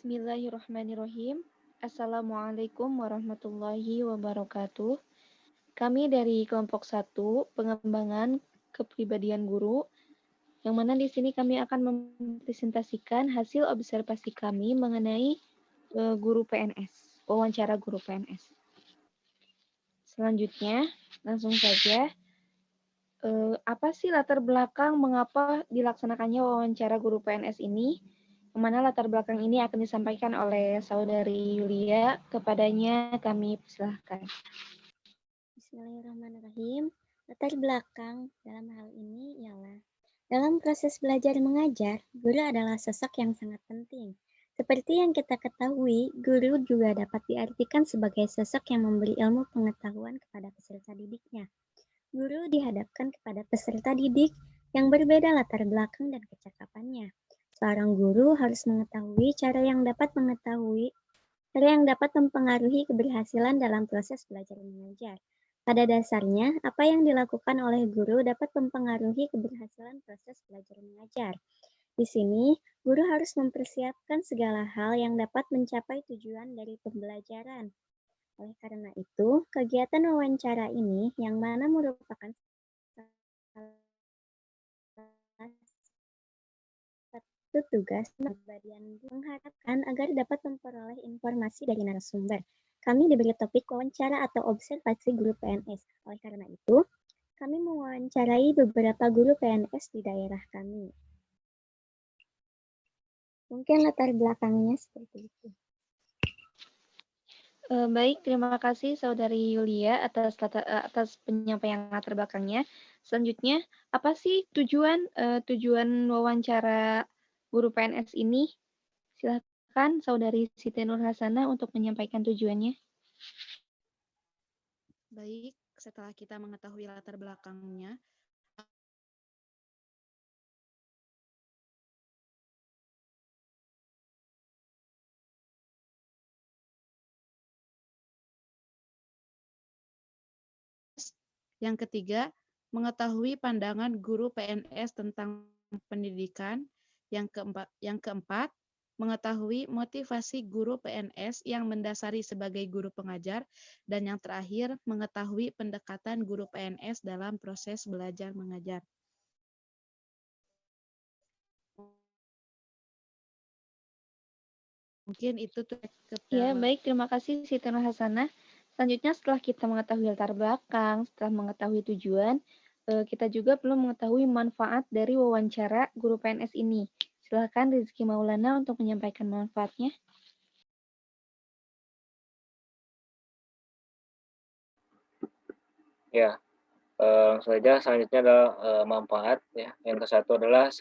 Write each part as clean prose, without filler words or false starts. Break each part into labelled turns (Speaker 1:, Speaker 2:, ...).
Speaker 1: Bismillahirrahmanirrahim. Assalamualaikum warahmatullahi wabarakatuh. Kami dari kelompok 1 pengembangan kepribadian guru, yang mana di sini kami akan mempresentasikan hasil observasi kami mengenai guru PNS, wawancara guru PNS. Selanjutnya, langsung saja, apa sih latar belakang mengapa dilaksanakannya wawancara guru PNS ini? Yang mana latar belakang ini akan disampaikan oleh Saudari Yulia. Kepadanya kami persilahkan.
Speaker 2: Bismillahirrahmanirrahim. Latar belakang dalam hal ini ialah dalam proses belajar mengajar, guru adalah sosok yang sangat penting. Seperti yang kita ketahui, guru juga dapat diartikan sebagai sosok yang memberi ilmu pengetahuan kepada peserta didiknya. Guru dihadapkan kepada peserta didik yang berbeda latar belakang dan kecakapannya. Seorang guru harus mengetahui cara yang dapat mempengaruhi keberhasilan dalam proses belajar mengajar. Pada dasarnya, apa yang dilakukan oleh guru dapat mempengaruhi keberhasilan proses belajar mengajar. Di sini, guru harus mempersiapkan segala hal yang dapat mencapai tujuan dari pembelajaran. Oleh karena itu, kegiatan wawancara ini yang mana merupakan satu tugas kepribadian mengharapkan agar dapat memperoleh informasi dari narasumber. Kami diberi topik wawancara atau observasi guru PNS. Oleh karena itu, kami mewawancarai beberapa guru PNS di daerah kami. Mungkin latar belakangnya seperti itu.
Speaker 1: Baik, terima kasih Saudari Yulia atas penyampaian latar belakangnya. Selanjutnya, apa sih tujuan wawancara guru PNS ini? Silakan Saudari Siti Nur Hasanah untuk menyampaikan tujuannya.
Speaker 3: Baik, setelah kita mengetahui latar belakangnya, yang ketiga, mengetahui pandangan guru PNS tentang pendidikan. Yang keempat, mengetahui motivasi guru PNS yang mendasari sebagai guru pengajar. Dan yang terakhir, mengetahui pendekatan guru PNS dalam proses belajar mengajar. Mungkin itu tuh.
Speaker 1: Ya, baik. Terima kasih Siti Nur Hasanah. Selanjutnya setelah kita mengetahui latar belakang, setelah mengetahui tujuan, kita juga perlu mengetahui manfaat dari wawancara guru PNS ini. Silakan Rizky Maulana untuk menyampaikan manfaatnya.
Speaker 4: Ya, saja selanjutnya adalah manfaat. Ya. Yang ke-1 adalah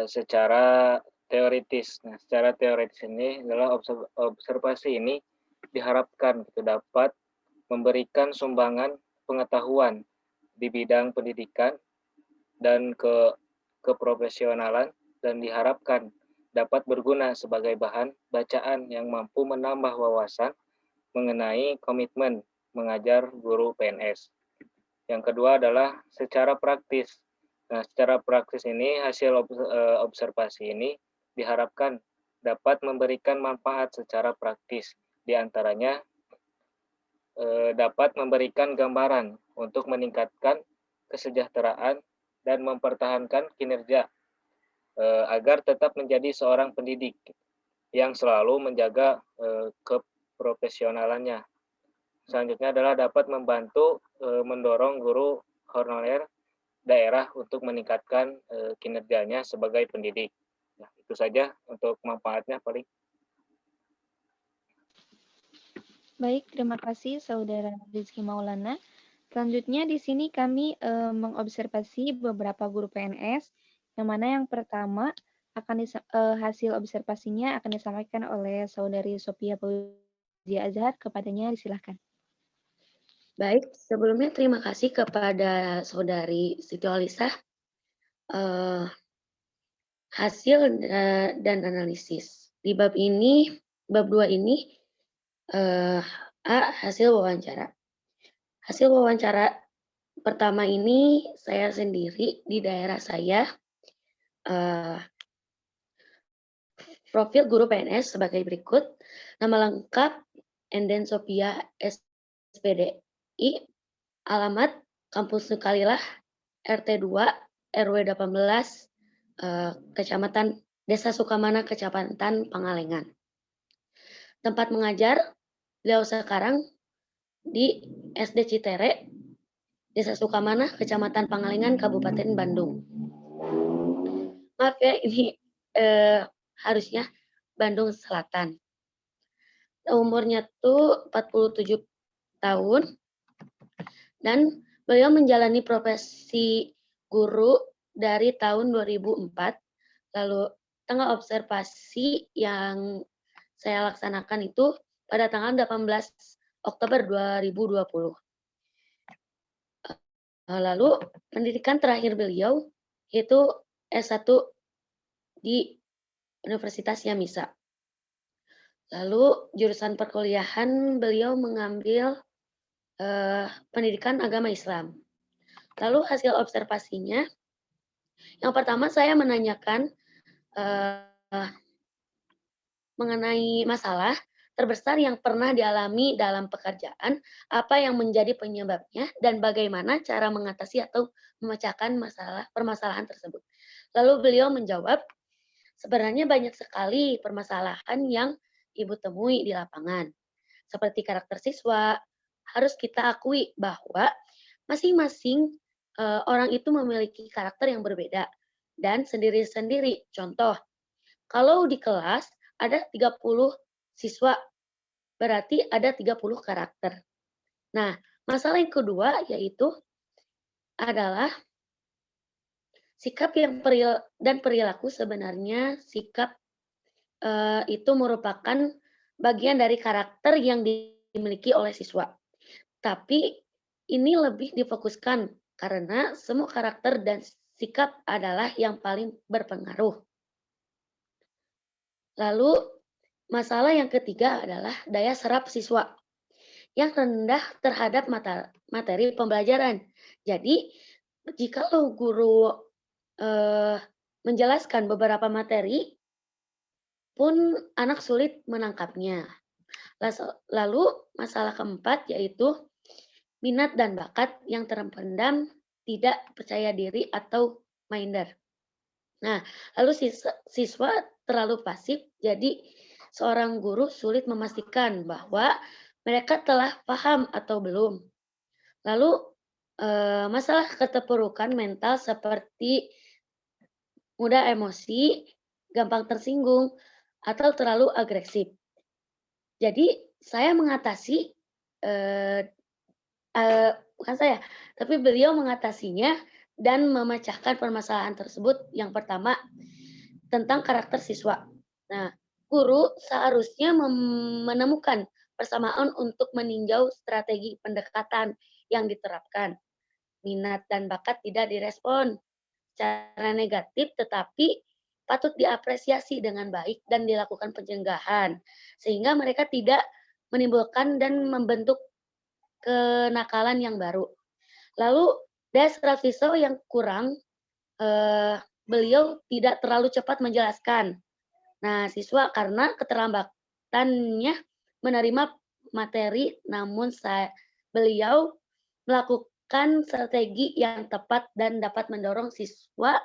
Speaker 4: secara teoritis. Nah, secara teoritis ini adalah observasi ini diharapkan dapat memberikan sumbangan pengetahuan di bidang pendidikan dan keprofesionalan, dan diharapkan dapat berguna sebagai bahan bacaan yang mampu menambah wawasan mengenai komitmen mengajar guru PNS. Yang kedua adalah secara praktis. Nah, secara praktis ini hasil observasi ini diharapkan dapat memberikan manfaat secara praktis. Di antaranya dapat memberikan gambaran untuk meningkatkan kesejahteraan dan mempertahankan kinerja agar tetap menjadi seorang pendidik yang selalu menjaga keprofesionalannya. Selanjutnya adalah dapat membantu mendorong guru honorer daerah untuk meningkatkan kinerjanya sebagai pendidik. Nah, itu saja untuk manfaatnya paling.
Speaker 1: Baik, terima kasih Saudara Rizky Maulana. Selanjutnya di sini kami mengobservasi beberapa guru PNS, yang mana yang pertama hasil observasinya akan disampaikan oleh Saudari Sophia Fauzia Azhar. Kepadanya disilahkan.
Speaker 5: Baik, sebelumnya terima kasih kepada Saudari Siti Alisa. Hasil dan analisis. Di bab 2 ini, hasil wawancara. Hasil wawancara pertama ini saya sendiri di daerah saya, Profil guru PNS sebagai berikut. Nama lengkap Enden Sophia SPDI, alamat Kampus Nukalilah, RT 2, RW 18, Kecamatan Desa Sukamana, Kecamatan Pangalengan. Tempat mengajar, beliau sekarang di SD Citere, Desa Sukamana, Kecamatan Pangalengan, Kabupaten Bandung. Maaf ya, ini harusnya Bandung Selatan. Umurnya tuh 47 tahun dan beliau menjalani profesi guru dari tahun 2004. Lalu tanggal observasi yang saya laksanakan itu pada tanggal 18 Oktober 2020. Lalu pendidikan terakhir beliau itu S1 di Universitas Yamisa. Lalu jurusan perkuliahan beliau mengambil pendidikan agama Islam. Lalu hasil observasinya, yang pertama saya menanyakan mengenai masalah terbesar yang pernah dialami dalam pekerjaan, apa yang menjadi penyebabnya, dan bagaimana cara mengatasi atau memecahkan permasalahan tersebut. Lalu beliau menjawab, sebenarnya banyak sekali permasalahan yang Ibu temui di lapangan. Seperti karakter siswa, harus kita akui bahwa masing-masing orang itu memiliki karakter yang berbeda dan sendiri-sendiri. Contoh, kalau di kelas ada 30 siswa, berarti ada 30 karakter. Nah, masalah yang kedua yaitu adalah sikap dan perilaku. Sebenarnya sikap itu merupakan bagian dari karakter yang dimiliki oleh siswa. Tapi ini lebih difokuskan karena semua karakter dan sikap adalah yang paling berpengaruh. Lalu masalah yang ketiga adalah daya serap siswa yang rendah terhadap materi pembelajaran. Jadi jika guru menjelaskan beberapa materi pun anak sulit menangkapnya. Lalu masalah keempat yaitu minat dan bakat yang terpendam, tidak percaya diri atau minder. Nah, lalu siswa terlalu pasif, jadi seorang guru sulit memastikan bahwa mereka telah paham atau belum. Lalu masalah keterpurukan mental seperti mudah emosi, gampang tersinggung, atau terlalu agresif. Jadi saya mengatasi, bukan saya, tapi beliau mengatasinya dan memecahkan permasalahan tersebut. Yang pertama, tentang karakter siswa. Nah, guru seharusnya menemukan persamaan untuk meninjau strategi pendekatan yang diterapkan. Minat dan bakat tidak direspon secara negatif, tetapi patut diapresiasi dengan baik dan dilakukan pencegahan, sehingga mereka tidak menimbulkan dan membentuk kenakalan yang baru. Lalu daya serap siswa yang kurang, beliau tidak terlalu cepat menjelaskan. Nah, siswa karena keterlambatannya menerima materi, namun beliau melakukan strategi yang tepat dan dapat mendorong siswa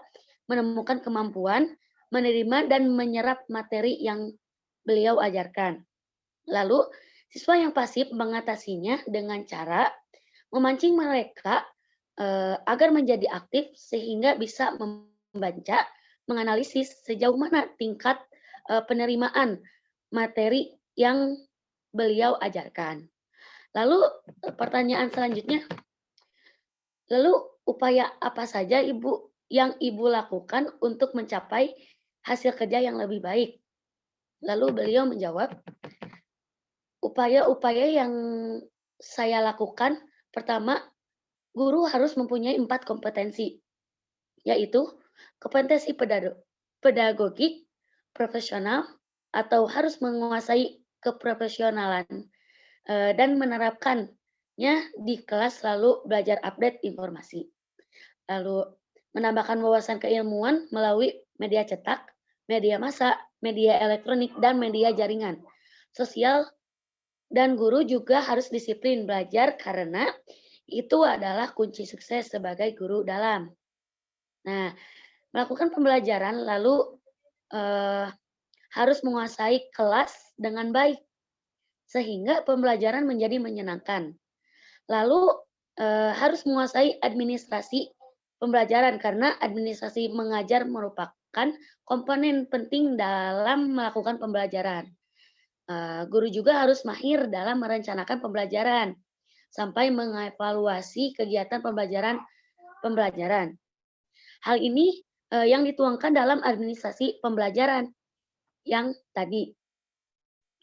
Speaker 5: menemukan kemampuan menerima dan menyerap materi yang beliau ajarkan. Lalu, siswa yang pasif mengatasinya dengan cara memancing mereka agar menjadi aktif sehingga bisa membaca, menganalisis sejauh mana tingkat penerimaan materi yang beliau ajarkan. Lalu pertanyaan selanjutnya, lalu upaya apa saja yang Ibu lakukan untuk mencapai hasil kerja yang lebih baik? Lalu beliau menjawab, upaya-upaya yang saya lakukan, pertama, guru harus mempunyai 4 kompetensi, yaitu kompetensi pedagogik, profesional, atau harus menguasai keprofesionalan, dan menerapkannya di kelas, lalu belajar update informasi. Lalu menambahkan wawasan keilmuan melalui media cetak, media massa, media elektronik, dan media jaringan sosial. Dan guru juga harus disiplin belajar karena itu adalah kunci sukses sebagai guru dalam. Nah, melakukan pembelajaran lalu harus menguasai kelas dengan baik sehingga pembelajaran menjadi menyenangkan. Lalu harus menguasai administrasi pembelajaran karena administrasi mengajar merupakan komponen penting dalam melakukan pembelajaran. Guru juga harus mahir dalam merencanakan pembelajaran sampai mengevaluasi kegiatan pembelajaran. Hal ini yang dituangkan dalam administrasi pembelajaran yang tadi.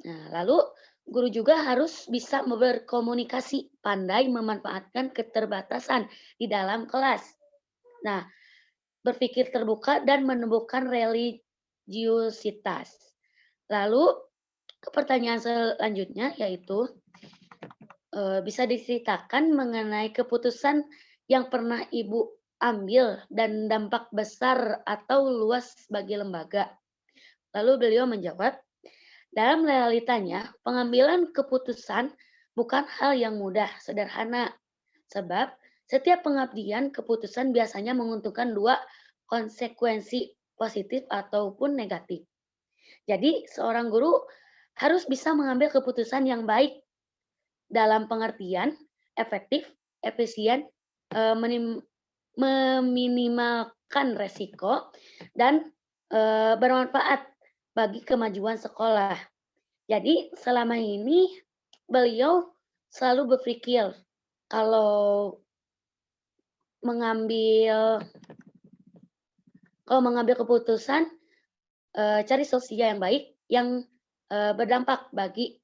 Speaker 5: Nah, lalu guru juga harus bisa berkomunikasi, pandai memanfaatkan keterbatasan di dalam kelas. Nah, berpikir terbuka dan menemukan religiusitas. Lalu pertanyaan selanjutnya yaitu bisa diceritakan mengenai keputusan yang pernah Ibu ambil dan dampak besar atau luas bagi lembaga. Lalu beliau menjawab, dalam realitanya pengambilan keputusan bukan hal yang mudah, sederhana. Sebab setiap pengabdian keputusan biasanya menguntungkan dua konsekuensi positif ataupun negatif. Jadi seorang guru harus bisa mengambil keputusan yang baik dalam pengertian efektif, efisien, meminimalkan resiko, dan bermanfaat bagi kemajuan sekolah. Jadi selama ini beliau selalu berpikir kalau mengambil keputusan cari solusi yang baik yang berdampak baik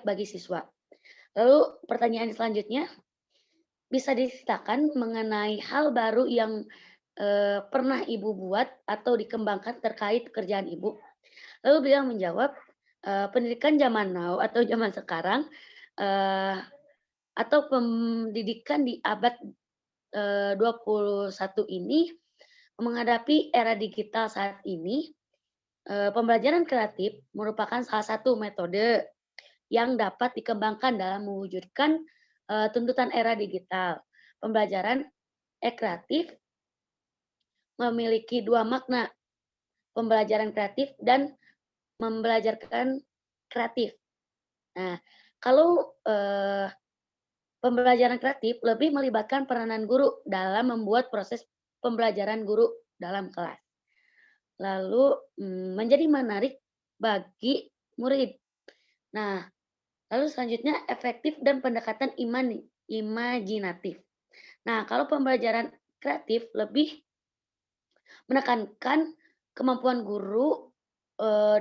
Speaker 5: bagi siswa. Lalu pertanyaan selanjutnya, bisa diceritakan mengenai hal baru yang pernah Ibu buat atau dikembangkan terkait pekerjaan Ibu? Lalu beliau menjawab, pendidikan zaman now atau zaman sekarang atau pendidikan di abad 21 ini menghadapi era digital saat ini, pembelajaran kreatif merupakan salah satu metode yang dapat dikembangkan dalam mewujudkan tuntutan era digital. Pembelajaran kreatif memiliki dua makna, pembelajaran kreatif dan membelajarkan kreatif. Nah, kalau pembelajaran kreatif lebih melibatkan peranan guru dalam membuat proses pembelajaran guru dalam kelas. Lalu menjadi menarik bagi murid. Nah, lalu selanjutnya efektif dan pendekatan imajinatif. Nah, kalau pembelajaran kreatif lebih menekankan kemampuan guru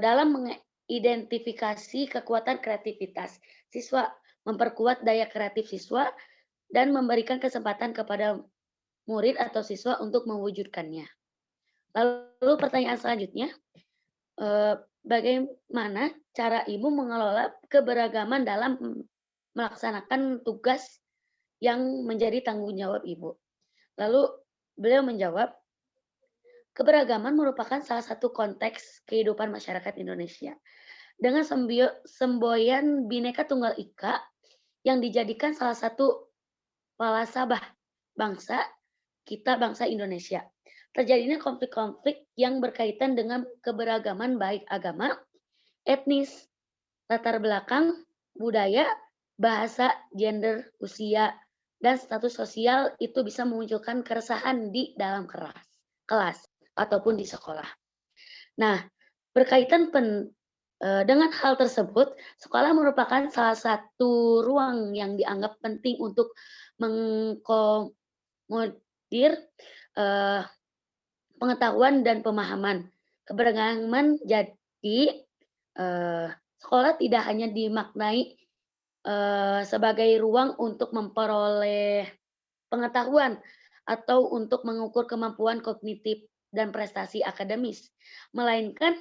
Speaker 5: dalam mengidentifikasi kekuatan kreativitas siswa, memperkuat daya kreatif siswa, dan memberikan kesempatan kepada murid atau siswa untuk mewujudkannya. Lalu pertanyaan selanjutnya, bagaimana cara Ibu mengelola keberagaman dalam melaksanakan tugas yang menjadi tanggung jawab Ibu? Lalu beliau menjawab, keberagaman merupakan salah satu konteks kehidupan masyarakat Indonesia. Dengan semboyan Bhinneka Tunggal Ika yang dijadikan salah satu falasabah bangsa kita, bangsa Indonesia. Terjadinya konflik-konflik yang berkaitan dengan keberagaman baik agama, etnis, latar belakang, budaya, bahasa, gender, usia, dan status sosial itu bisa memunculkan keresahan di dalam kelas ataupun di sekolah. Nah, berkaitan dengan hal tersebut, sekolah merupakan salah satu ruang yang dianggap penting untuk mengkomodir pengetahuan dan pemahaman. Keberagaman jadi sekolah tidak hanya dimaknai sebagai ruang untuk memperoleh pengetahuan atau untuk mengukur kemampuan kognitif dan prestasi akademis, melainkan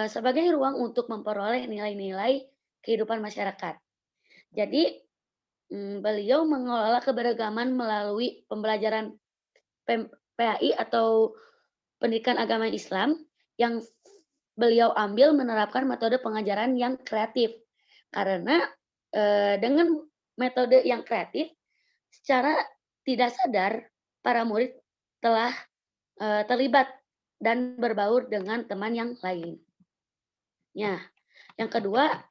Speaker 5: sebagai ruang untuk memperoleh nilai-nilai kehidupan masyarakat. Jadi beliau mengelola keberagaman melalui pembelajaran PAI atau Pendidikan Agama Islam yang beliau ambil menerapkan metode pengajaran yang kreatif. Karena dengan metode yang kreatif, secara tidak sadar para murid telah terlibat dan berbaur dengan teman yang lain. Ya, yang kedua,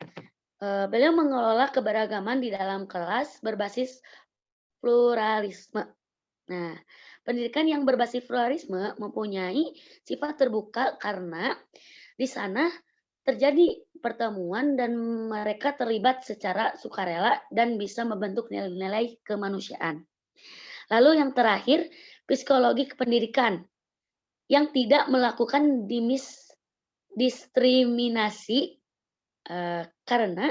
Speaker 5: beliau mengelola keberagaman di dalam kelas berbasis pluralisme. Nah, pendidikan yang berbasis pluralisme mempunyai sifat terbuka karena di sana terjadi pertemuan dan mereka terlibat secara sukarela dan bisa membentuk nilai-nilai kemanusiaan. Lalu yang terakhir, psikologi kependidikan yang tidak melakukan diskriminasi karena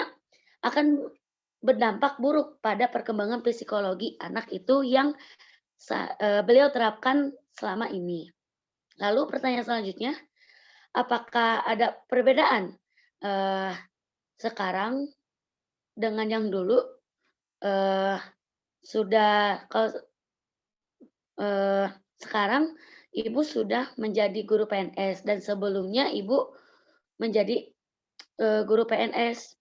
Speaker 5: akan berdampak buruk pada perkembangan psikologi anak itu yang beliau terapkan selama ini. Lalu pertanyaan selanjutnya, apakah ada perbedaan sekarang dengan yang dulu? Sekarang Ibu sudah menjadi guru PNS dan sebelumnya Ibu menjadi guru PNS.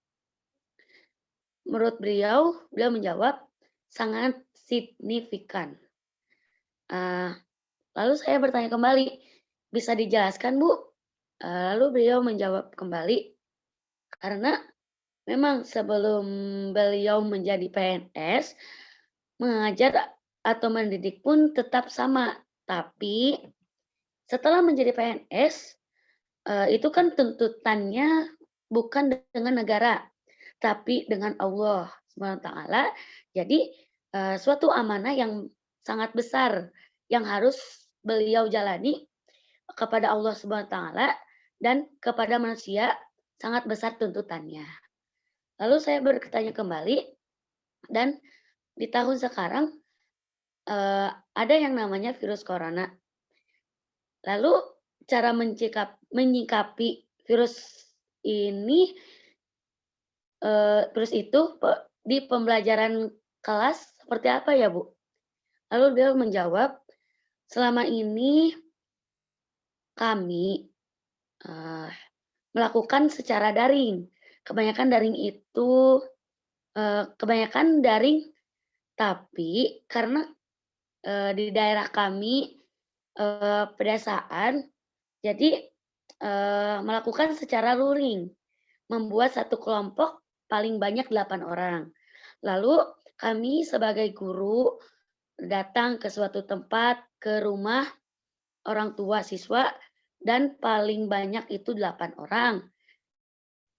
Speaker 5: Menurut beliau menjawab sangat signifikan. Lalu saya bertanya kembali, bisa dijelaskan Bu? Lalu beliau menjawab kembali, karena memang sebelum beliau menjadi PNS, mengajar atau mendidik pun tetap sama. Tapi setelah menjadi PNS, itu kan tuntutannya bukan dengan negara, tapi dengan Allah SWT. Jadi suatu amanah yang sangat besar yang harus beliau jalani kepada Allah SWT dan kepada manusia sangat besar tuntutannya. Lalu saya bertanya kembali, dan di tahun sekarang ada yang namanya virus corona. Lalu cara menyikapi virus ini, virus itu di pembelajaran kelas seperti apa ya Bu? Lalu beliau menjawab, selama ini kami melakukan secara daring. Kebanyakan daring, tapi karena di daerah kami pedesaan, jadi melakukan secara luring, membuat satu kelompok paling banyak 8 orang. Lalu kami sebagai guru datang ke suatu tempat, ke rumah orang tua siswa, dan paling banyak itu 8 orang.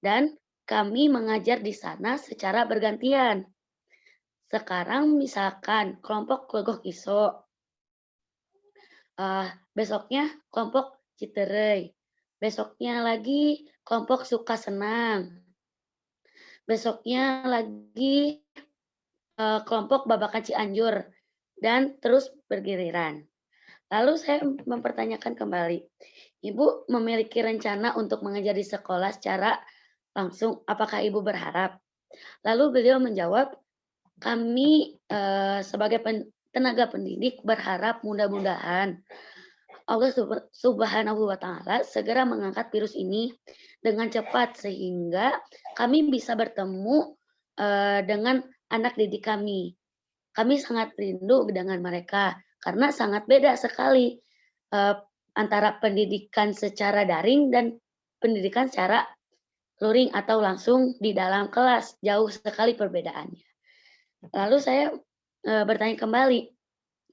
Speaker 5: Dan kami mengajar di sana secara bergantian. Sekarang misalkan kelompok Klegoh Iso, besoknya kelompok Citerei, besoknya lagi kelompok Suka Senang, besoknya lagi kelompok Babakan Cianjur, dan terus bergiliran. Lalu saya mempertanyakan kembali, Ibu memiliki rencana untuk mengajar di sekolah secara langsung, apakah Ibu berharap? Lalu beliau menjawab, kami sebagai tenaga pendidik berharap mudah-mudahan Allah Subhanahu wa Ta'ala segera mengangkat virus ini dengan cepat sehingga kami bisa bertemu dengan anak didik kami. Kami sangat rindu dengan mereka karena sangat beda sekali antara pendidikan secara daring dan pendidikan secara luring atau langsung di dalam kelas. Jauh sekali perbedaannya. Lalu saya bertanya kembali,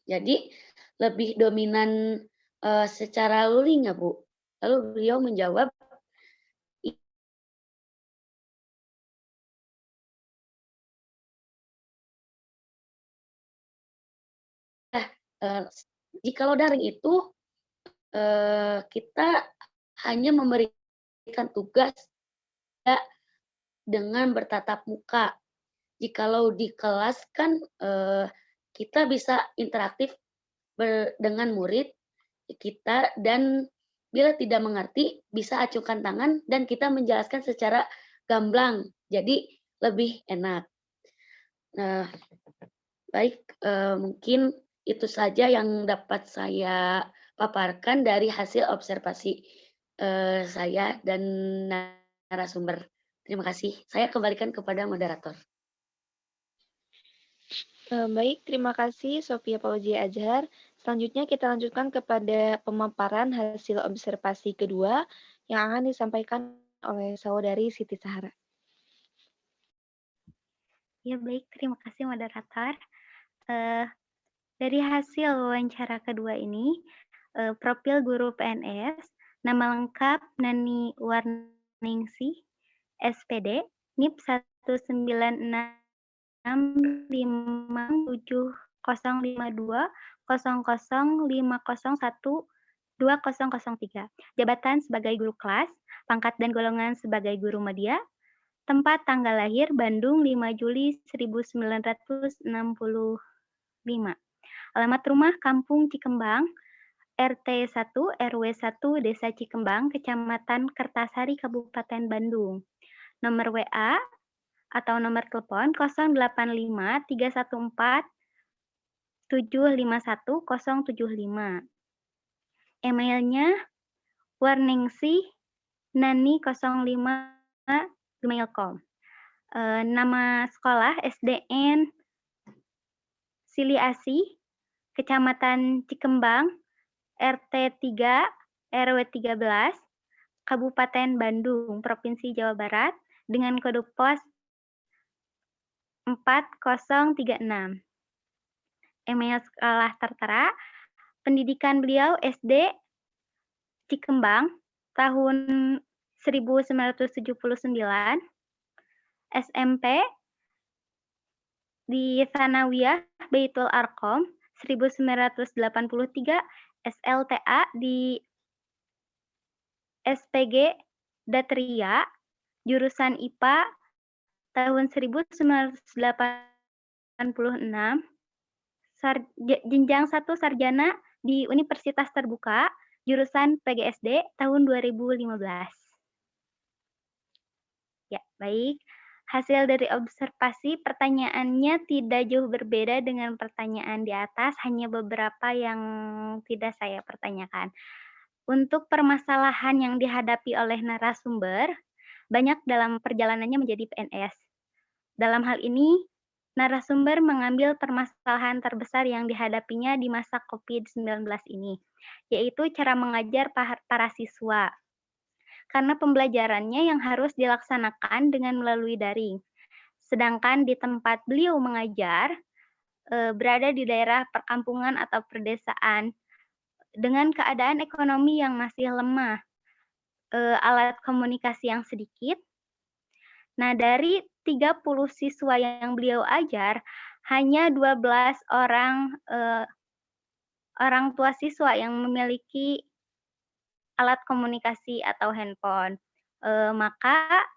Speaker 5: jadi lebih dominan secara luring ya Bu? Lalu beliau menjawab, jikalau daring itu kita hanya memberikan tugas dengan bertatap muka. Jikalau di kelas kan kita bisa interaktif dengan murid kita, dan bila tidak mengerti bisa acungkan tangan dan kita menjelaskan secara gamblang. Jadi lebih enak. Baik, mungkin itu saja yang dapat saya paparkan dari hasil observasi saya dan narasumber. Terima kasih. Saya kembalikan kepada moderator.
Speaker 1: Baik, terima kasih Sofia Fauzia Azhar. Selanjutnya kita lanjutkan kepada pemaparan hasil observasi kedua yang akan disampaikan oleh saudari Siti Sahara.
Speaker 6: Ya baik, terima kasih moderator. Dari hasil wawancara kedua ini, profil guru PNS, nama lengkap Nani Warningsih, SPD, NIP 196570520012003. Jabatan sebagai guru kelas, pangkat dan golongan sebagai guru media, tempat tanggal lahir Bandung 5 Juli 1965. Alamat rumah Kampung Cikembang, RT 1 RW 1 Desa Cikembang, Kecamatan Kertasari, Kabupaten Bandung. Nomor WA atau nomor telepon 085 314 751 075. Emailnya warningsih nani05@gmail.com. Nama sekolah SDN Sili Asih, Kecamatan Cikembang, RT 3 RW 13, Kabupaten Bandung, Provinsi Jawa Barat, dengan kode pos 4036. Email sekolah tertera, pendidikan beliau SD Cikembang tahun 1979, SMP di Tsanawiyah Baitul Arqam 1983, SLTA di SPG Datria, jurusan IPA tahun 1986, jenjang 1 sarjana di Universitas Terbuka, jurusan PGSD tahun 2015. Ya, baik. Hasil dari observasi pertanyaannya tidak jauh berbeda dengan pertanyaan di atas, hanya beberapa yang tidak saya pertanyakan. Untuk permasalahan yang dihadapi oleh narasumber, banyak dalam perjalanannya menjadi PNS. Dalam hal ini, narasumber mengambil permasalahan terbesar yang dihadapinya di masa COVID-19 ini, yaitu cara mengajar para siswa. Karena pembelajarannya yang harus dilaksanakan dengan melalui daring. Sedangkan di tempat beliau mengajar, berada di daerah perkampungan atau perdesaan, dengan keadaan ekonomi yang masih lemah, alat komunikasi yang sedikit. Nah, dari 30 siswa yang beliau ajar, hanya 12 orang tua siswa yang memiliki alat komunikasi atau handphone. Maka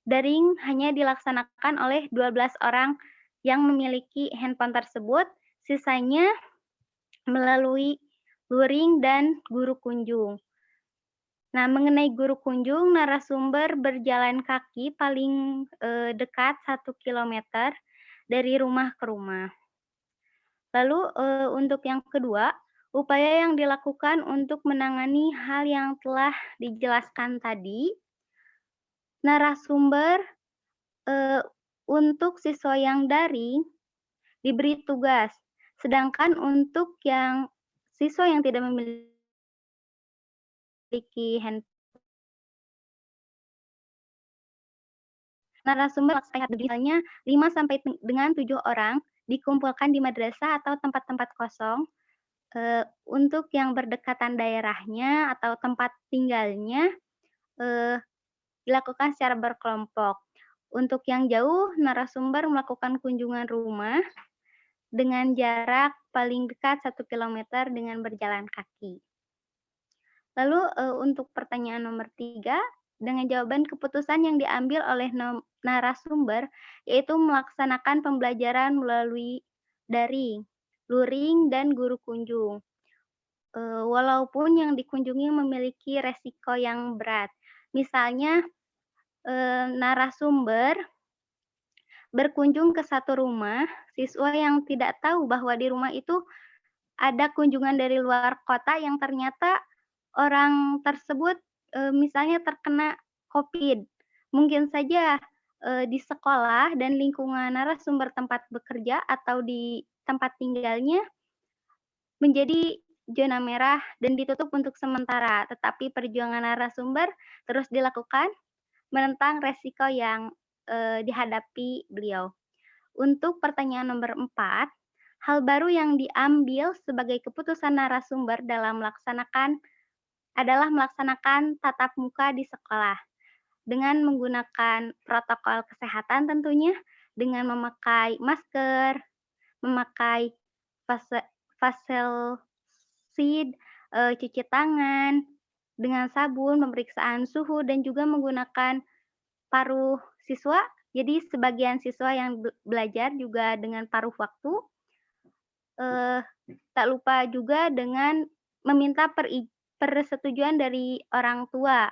Speaker 6: daring hanya dilaksanakan oleh 12 orang yang memiliki handphone tersebut, sisanya melalui luring dan guru kunjung. Nah, mengenai guru kunjung, narasumber berjalan kaki paling dekat 1 kilometer dari rumah ke rumah. Lalu untuk yang kedua, upaya yang dilakukan untuk menangani hal yang telah dijelaskan tadi, narasumber untuk siswa yang daring diberi tugas, sedangkan untuk yang siswa yang tidak memiliki handphone, narasumber misalnya 5 sampai dengan 7 orang dikumpulkan di madrasah atau tempat-tempat kosong. Untuk yang berdekatan daerahnya atau tempat tinggalnya dilakukan secara berkelompok. Untuk yang jauh, narasumber melakukan kunjungan rumah dengan jarak paling dekat 1 kilometer dengan berjalan kaki. Lalu untuk pertanyaan nomor 3, dengan jawaban keputusan yang diambil oleh narasumber, yaitu melaksanakan pembelajaran melalui daring, luring, dan guru kunjung. Walaupun yang dikunjungi memiliki resiko yang berat. Misalnya, narasumber berkunjung ke satu rumah, siswa yang tidak tahu bahwa di rumah itu ada kunjungan dari luar kota yang ternyata orang tersebut misalnya terkena COVID. Mungkin saja, di sekolah dan lingkungan narasumber tempat bekerja atau di tempat tinggalnya menjadi zona merah dan ditutup untuk sementara, tetapi perjuangan narasumber terus dilakukan menentang resiko yang, dihadapi beliau. Untuk pertanyaan nomor 4, hal baru yang diambil sebagai keputusan narasumber dalam melaksanakan tatap muka di sekolah, dengan menggunakan protokol kesehatan tentunya, dengan memakai masker, memakai face shield, cuci tangan dengan sabun, pemeriksaan suhu, dan juga menggunakan paruh siswa. Jadi sebagian siswa yang belajar juga dengan paruh waktu. Tak lupa juga dengan meminta persetujuan dari orang tua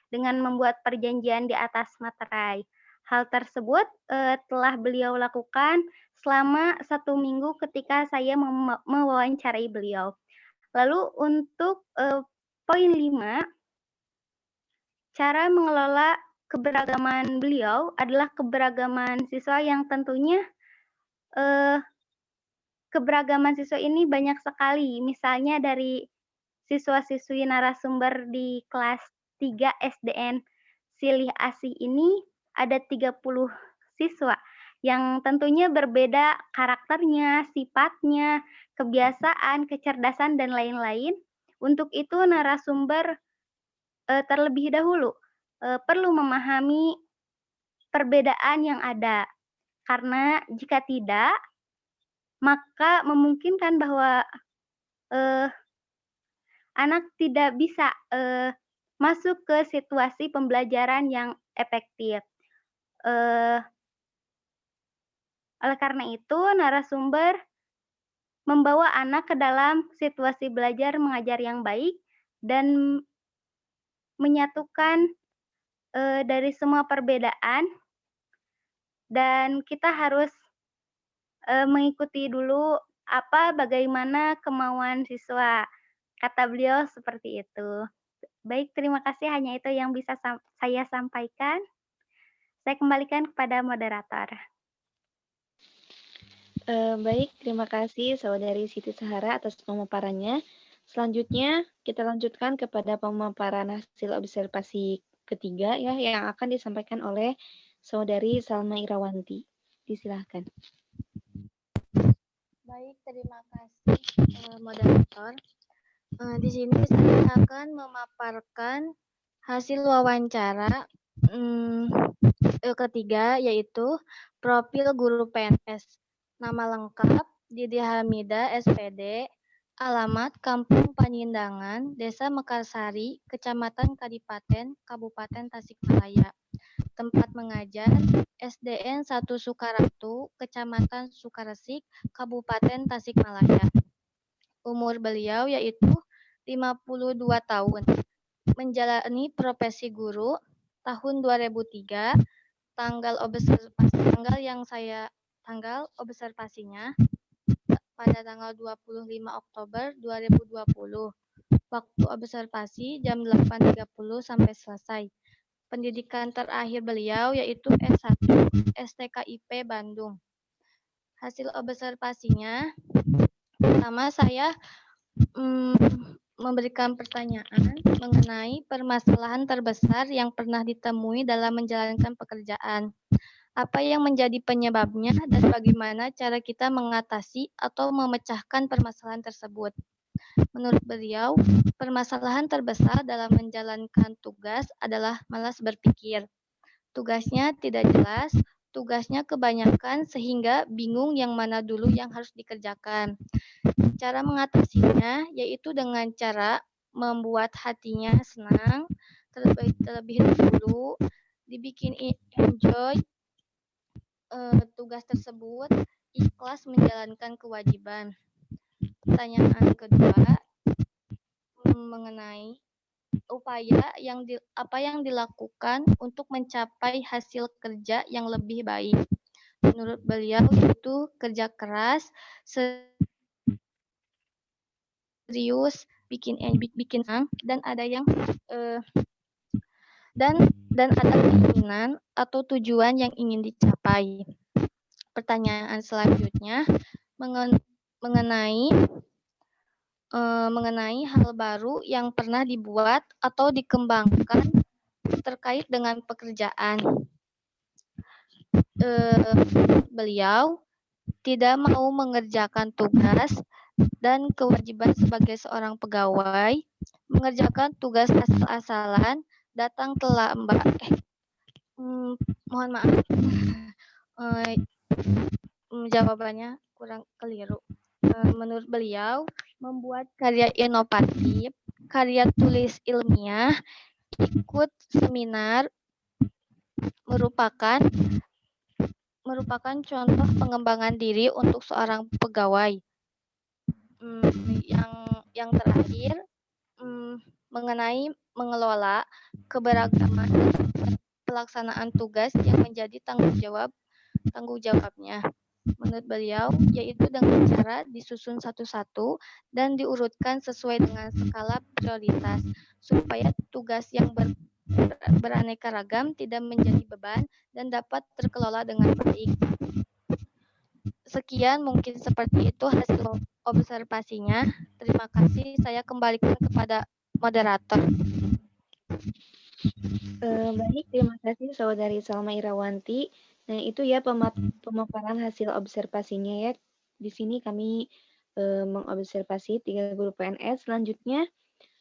Speaker 6: dengan membuat perjanjian di atas materai. Hal tersebut telah beliau lakukan selama 1 minggu ketika saya mewawancarai beliau. Lalu untuk poin 5, cara mengelola keberagaman beliau adalah keberagaman siswa yang tentunya keberagaman siswa ini banyak sekali. Misalnya dari siswa-siswi narasumber di kelas 3 SDN Silih Asih ini ada 30 siswa yang tentunya berbeda karakternya, sifatnya, kebiasaan, kecerdasan, dan lain-lain. Untuk itu narasumber terlebih dahulu perlu memahami perbedaan yang ada. Karena jika tidak, maka memungkinkan bahwa anak tidak bisa masuk ke situasi pembelajaran yang efektif. Oleh karena itu, narasumber membawa anak ke dalam situasi belajar mengajar yang baik dan menyatukan dari semua perbedaan, dan kita harus mengikuti dulu bagaimana kemauan siswa. Kata beliau seperti itu. Baik, terima kasih. Hanya itu yang bisa saya sampaikan. Saya kembalikan kepada moderator.
Speaker 1: Baik, terima kasih Saudari Siti Sahara atas pemaparannya. Selanjutnya, kita lanjutkan kepada pemaparan hasil observasi ketiga ya, yang akan disampaikan oleh Saudari Salma Irawanti. Disilahkan.
Speaker 7: Baik, terima kasih moderator. Di sini saya akan memaparkan hasil wawancara ketiga, yaitu profil guru PNS. Nama lengkap Didi Hamida, SPD, alamat Kampung Panyindangan, Desa Mekarsari, Kecamatan Kadipaten, Kabupaten Tasikmalaya. Tempat mengajar SDN 1 Sukaratu, Kecamatan Sukaresik, Kabupaten Tasikmalaya. Umur beliau yaitu 52 tahun. Menjalani profesi guru tahun 2003. Tanggal observasinya pada tanggal 25 Oktober 2020. Waktu observasi jam 8.30 sampai selesai. Pendidikan terakhir beliau yaitu S1 STKIP Bandung. Hasil observasinya, pertama saya memberikan pertanyaan mengenai permasalahan terbesar yang pernah ditemui dalam menjalankan pekerjaan. Apa yang menjadi penyebabnya dan bagaimana cara kita mengatasi atau memecahkan permasalahan tersebut. Menurut beliau, permasalahan terbesar dalam menjalankan tugas adalah malas berpikir. Tugasnya tidak jelas, tugasnya kebanyakan sehingga bingung yang mana dulu yang harus dikerjakan. Cara mengatasinya yaitu dengan cara membuat hatinya senang, terlebih dahulu dibikin enjoy tugas tersebut, ikhlas menjalankan kewajiban. Pertanyaan kedua mengenai apa yang dilakukan untuk mencapai hasil kerja yang lebih baik. Menurut beliau itu kerja keras, serius, bikin dan ada yang dan ada keinginan atau tujuan yang ingin dicapai. Pertanyaan selanjutnya mengenai hal baru yang pernah dibuat atau dikembangkan terkait dengan pekerjaan. Beliau tidak mau mengerjakan tugas dan kewajiban sebagai seorang pegawai, mengerjakan tugas asal-asalan, datang terlambat. Mohon maaf, jawabannya kurang keliru. Menurut beliau, membuat karya inovatif, karya tulis ilmiah, ikut seminar merupakan contoh pengembangan diri untuk seorang pegawai. Yang terakhir, mengenai mengelola keberagaman pelaksanaan tugas yang menjadi tanggung jawabnya. Menurut beliau, yaitu dengan cara disusun satu-satu dan diurutkan sesuai dengan skala prioritas, supaya tugas yang beraneka ragam tidak menjadi beban dan dapat terkelola dengan baik. Sekian mungkin seperti itu hasil observasinya. Terima kasih. Saya kembalikan kepada moderator.
Speaker 1: Baik, terima kasih Saudari Salma Irawanti. Nah, itu ya pemaparan hasil observasinya ya. Di sini kami mengobservasi 3 guru PNS. Selanjutnya,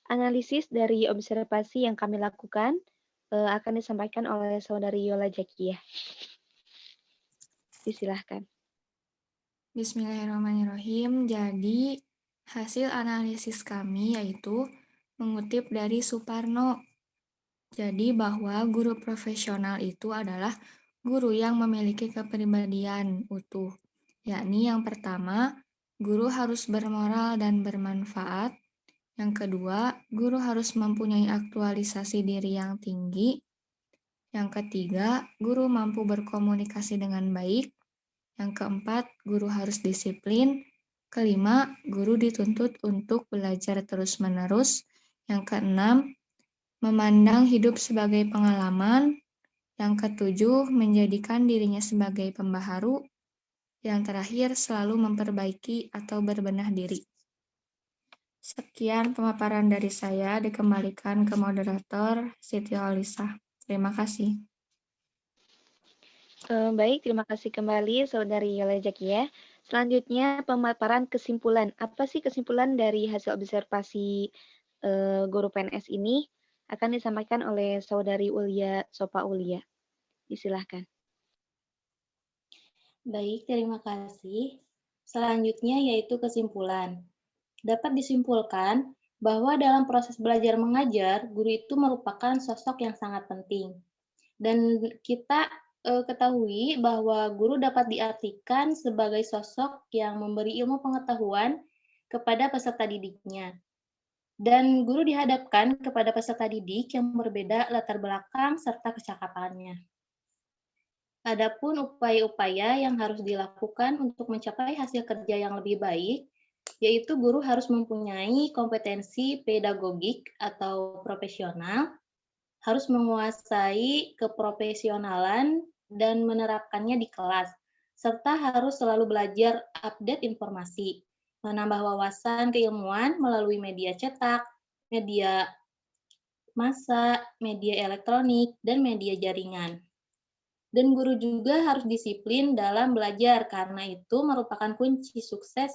Speaker 1: analisis dari observasi yang kami lakukan akan disampaikan oleh Saudari Yola Jakiyah. Disilahkan.
Speaker 8: Bismillahirrahmanirrahim. Jadi, hasil analisis kami yaitu mengutip dari Suparno. Jadi, bahwa guru profesional itu adalah guru yang memiliki kepribadian utuh. Yakni yang pertama, guru harus bermoral dan bermanfaat. Yang kedua, guru harus mempunyai aktualisasi diri yang tinggi. Yang ketiga, guru mampu berkomunikasi dengan baik. Yang keempat, guru harus disiplin. Kelima, guru dituntut untuk belajar terus-menerus. Yang keenam, memandang hidup sebagai pengalaman. Yang ketujuh, menjadikan dirinya sebagai pembaharu. Yang terakhir, selalu memperbaiki atau berbenah diri. Sekian pemaparan dari saya, dikembalikan ke moderator Siti Holisah. Terima kasih.
Speaker 1: Baik, terima kasih kembali Saudari Yola Jakiyah. Selanjutnya pemaparan kesimpulan. Apa sih kesimpulan dari hasil observasi guru PNS ini? Akan disampaikan oleh Saudari Ulia Sopa Ulia. Disilahkan.
Speaker 9: Baik, terima kasih. Selanjutnya yaitu kesimpulan. Dapat disimpulkan bahwa dalam proses belajar mengajar, guru itu merupakan sosok yang sangat penting. Dan kita ketahui bahwa guru dapat diartikan sebagai sosok yang memberi ilmu pengetahuan kepada peserta didiknya. Dan guru dihadapkan kepada peserta didik yang berbeda latar belakang serta kecakapannya. Adapun upaya-upaya yang harus dilakukan untuk mencapai hasil kerja yang lebih baik, yaitu guru harus mempunyai kompetensi pedagogik atau profesional, harus menguasai keprofesionalan dan menerapkannya di kelas, serta harus selalu belajar update informasi, menambah wawasan keilmuan melalui media cetak, media massa, media elektronik, dan media jaringan. Dan guru juga harus disiplin dalam belajar, karena itu merupakan kunci sukses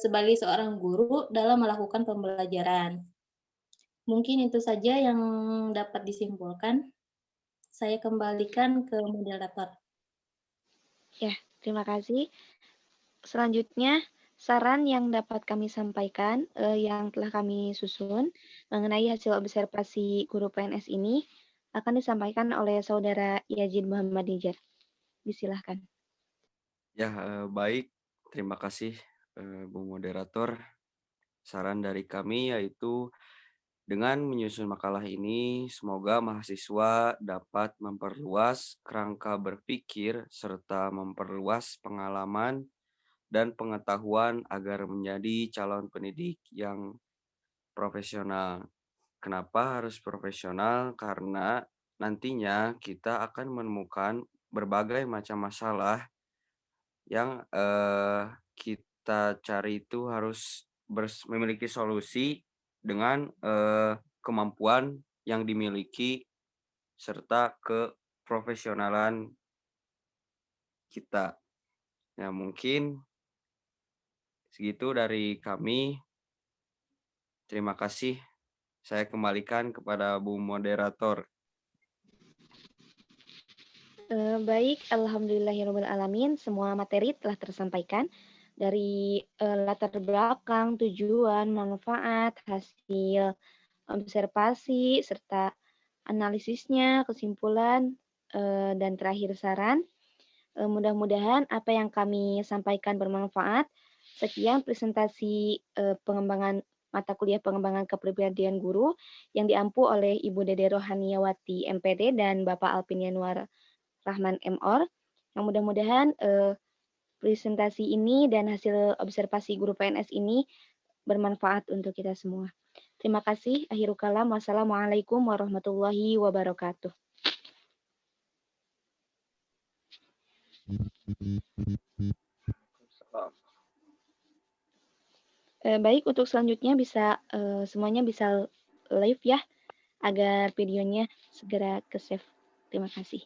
Speaker 9: sebagai seorang guru dalam melakukan pembelajaran. Mungkin itu saja yang dapat disimpulkan. Saya kembalikan ke moderator.
Speaker 1: Ya, terima kasih. Selanjutnya, saran yang dapat kami sampaikan yang telah kami susun mengenai hasil observasi guru PNS ini akan disampaikan oleh Saudara Yazid Muhammad Nijar. Disilahkan.
Speaker 10: Ya, baik. Terima kasih, Bu Moderator. Saran dari kami yaitu dengan menyusun makalah ini, semoga mahasiswa dapat memperluas kerangka berpikir serta memperluas pengalaman dan pengetahuan agar menjadi calon pendidik yang profesional. Kenapa harus profesional? Karena nantinya kita akan menemukan berbagai macam masalah yang kita cari itu harus memiliki solusi dengan kemampuan yang dimiliki serta keprofesionalan kita. Ya, mungkin segitu dari kami. Terima kasih. Saya kembalikan kepada Bu Moderator.
Speaker 1: Baik, alhamdulillahirobbilalamin. Semua materi telah tersampaikan dari latar belakang, tujuan, manfaat, hasil observasi, serta analisisnya, kesimpulan, dan terakhir saran. Mudah-mudahan apa yang kami sampaikan bermanfaat. Sekian presentasi pengembangan mata kuliah pengembangan kepribadian guru yang diampu oleh Ibu Dede Rohaniyawati MPD dan Bapak Alpin Yanuar Rahman MOr. Yang mudah-mudahan presentasi ini dan hasil observasi guru PNS ini bermanfaat untuk kita semua. Terima kasih. Akhirul kalam. Wassalamualaikum warahmatullahi wabarakatuh. Baik, untuk selanjutnya bisa semuanya bisa live ya, agar videonya segera ke save. Terima kasih.